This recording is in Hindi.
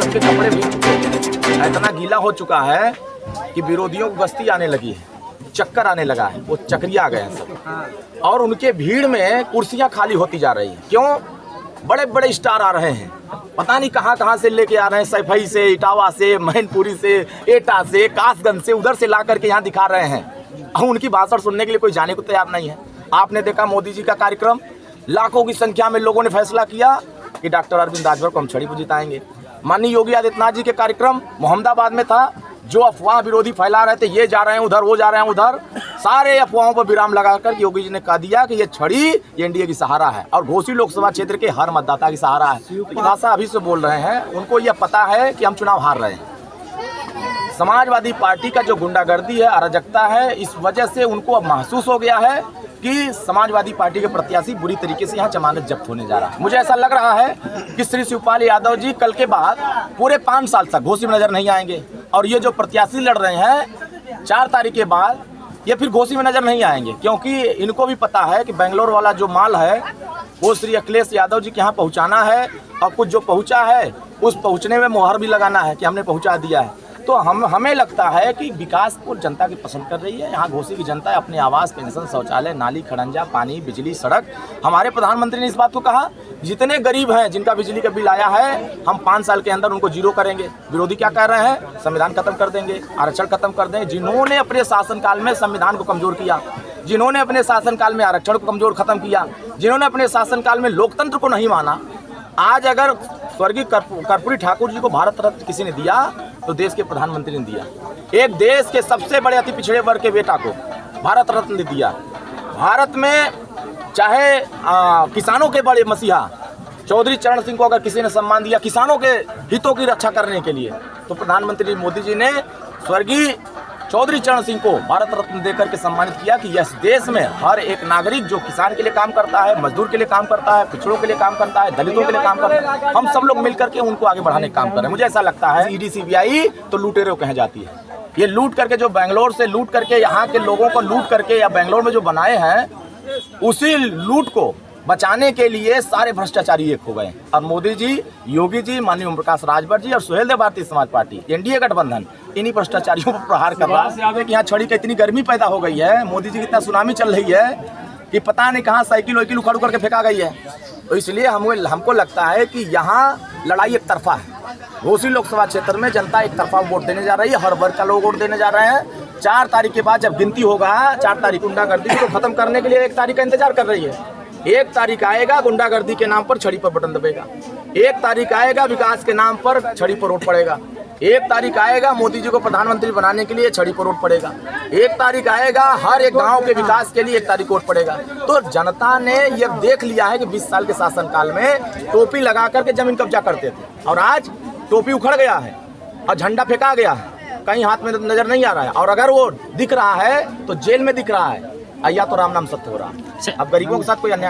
उनके कपड़े भीग चुके हैं, इतना गीला हो चुका है कि विरोधियों को गस्ती आने लगी है, चक्कर आने लगा है, वो चक्रिया आ गए हैं सब। और उनके भीड़ में कुर्सियां खाली होती जा रही हैं। क्यों? बड़े बड़े स्टार आ रहे हैं, पता नहीं कहाँ से लेके आ रहे हैं, सैफई से, इटावा से, मैनपुरी से, एटा से, कासगंज से, उधर से ला करके यहाँ दिखा रहे हैं। और उनकी भाषण सुनने के लिए कोई जाने को तैयार नहीं है। आपने देखा मोदी जी का कार्यक्रम, लाखों की संख्या में लोगों ने फैसला किया कि डॉक्टर अरविंद राजभर को हम छड़ी पर जिताएंगे। माननीय योगी आदित्यनाथ जी के कार्यक्रम मोहम्मदाबाद में था, जो अफवाह विरोधी फैला रहे थे, ये जा रहे हैं उधर, वो जा रहे हैं उधर, सारे अफवाहों पर विराम लगाकर योगी जी ने कह दिया कि ये छड़ी ये एनडीए की सहारा है और घोसी लोकसभा क्षेत्र के हर मतदाता की सहारा है। तो भाषा अभी से बोल रहे हैं, उनको यह पता है कि हम चुनाव हार रहे हैं। समाजवादी पार्टी का जो गुंडागर्दी है, अराजकता है, इस वजह से उनको अब महसूस हो गया है कि समाजवादी पार्टी के प्रत्याशी बुरी तरीके से यहाँ जमानत जब्त होने जा रहा है। मुझे ऐसा लग रहा है कि श्री शिवपाल यादव जी कल के बाद पूरे 5 साल तक घोसी में नजर नहीं आएंगे और ये जो प्रत्याशी लड़ रहे हैं 4 तारीख के बाद ये फिर घोसी में नजर नहीं आएंगे, क्योंकि इनको भी पता है कि बेंगलोर वाला जो माल है वो श्री अखिलेश यादव जी के यहाँ पहुँचाना है और कुछ जो पहुँचा है उस पहुँचने में मुहर भी लगाना है कि हमने पहुँचा दिया है। तो हमें लगता है कि विकास को जनता की पसंद कर रही है। यहाँ घोसी की जनता अपने आवास, पेंशन, शौचालय, नाली, खड़ंजा, पानी, बिजली, सड़क, हमारे प्रधानमंत्री ने इस बात को कहा जितने गरीब हैं जिनका बिजली का बिल आया है हम 5 साल के अंदर उनको जीरो करेंगे। विरोधी क्या कह रहे हैं? संविधान खत्म कर देंगे, आरक्षण खत्म कर देंगे। जिन्होंने अपने शासनकाल में संविधान को कमजोर किया, जिन्होंने अपने शासनकाल में आरक्षण को कमजोर खत्म किया, जिन्होंने अपने शासनकाल में लोकतंत्र को नहीं माना, आज अगर स्वर्गीय कर्पूरी ठाकुर जी को भारत रत्न किसी ने दिया तो देश के प्रधानमंत्री ने दिया। एक देश के सबसे बड़े अति पिछड़े वर्ग के बेटा को भारत रत्न ने दिया। भारत में चाहे किसानों के बड़े मसीहा चौधरी चरण सिंह को अगर किसी ने सम्मान दिया किसानों के हितों की रक्षा करने के लिए, तो प्रधानमंत्री मोदी जी ने स्वर्गीय चौधरी चरण सिंह को भारत रत्न देकर के सम्मानित किया कि इस देश में हर एक नागरिक जो किसान के लिए काम करता है, मजदूर के लिए काम करता है, पिछड़ों के लिए काम करता है, दलितों के लिए काम करता है, हम सब लोग मिलकर के उनको आगे बढ़ाने का काम कर रहे हैं। मुझे ऐसा लगता है ईडी सीबीआई तो लुटेरों कह जाती है। ये लूट करके जो बेंगलोर से लूट करके यहाँ के लोगों को लूट करके या बेंगलोर में जो बनाए हैं, उसी लूट को बचाने के लिए सारे भ्रष्टाचारी एक हो गए। और मोदी जी, योगी जी, माननीय ओम प्रकाश राजभर जी और सुहेलदेव भारतीय समाज पार्टी, एनडीए गठबंधन इन्हीं भ्रष्टाचारियों पर प्रहार कर रहा है कि यहाँ छड़ी की इतनी गर्मी पैदा हो गई है, मोदी जी की इतना सुनामी चल रही है कि पता नहीं कहाँ साइकिल वाइकिल उखाड़ उखाड़ के फेंका गई है। तो इसलिए हमको लगता है कि यहाँ लड़ाई एक तरफा है। घोसी लोकसभा क्षेत्र में जनता एक तरफा वोट देने जा रही है, हर वर्ग का लोग वोट देने जा रहे हैं। 4 तारीख के बाद जब गिनती होगा, 4 तारीख गुंडागर्दी को खत्म करने के लिए 1 तारीख का इंतजार कर रही है। 1 तारीख आएगा, गुंडागर्दी के नाम पर छड़ी पर बटन दबेगा। 1 तारीख आएगा, विकास के नाम पर छड़ी पर वोट पड़ेगा। 1 तारीख आएगा, मोदी जी को प्रधानमंत्री बनाने के लिए छड़ी पर वोट पड़ेगा। 1 तारीख आएगा, हर एक गांव के विकास के लिए 1 तारीख वोट पड़ेगा। तो जनता ने यह देख लिया है कि 20 साल के शासनकाल में टोपी लगा करके जमीन कब्जा करते थे और आज टोपी उखड़ गया है और झंडा फेंका गया है, कहीं हाथ में नजर नहीं आ रहा है। और अगर वो दिख रहा है तो जेल में दिख रहा है, या तो राम नाम सत्य हो रहा है। अब गरीबों के साथ कोई अन्याय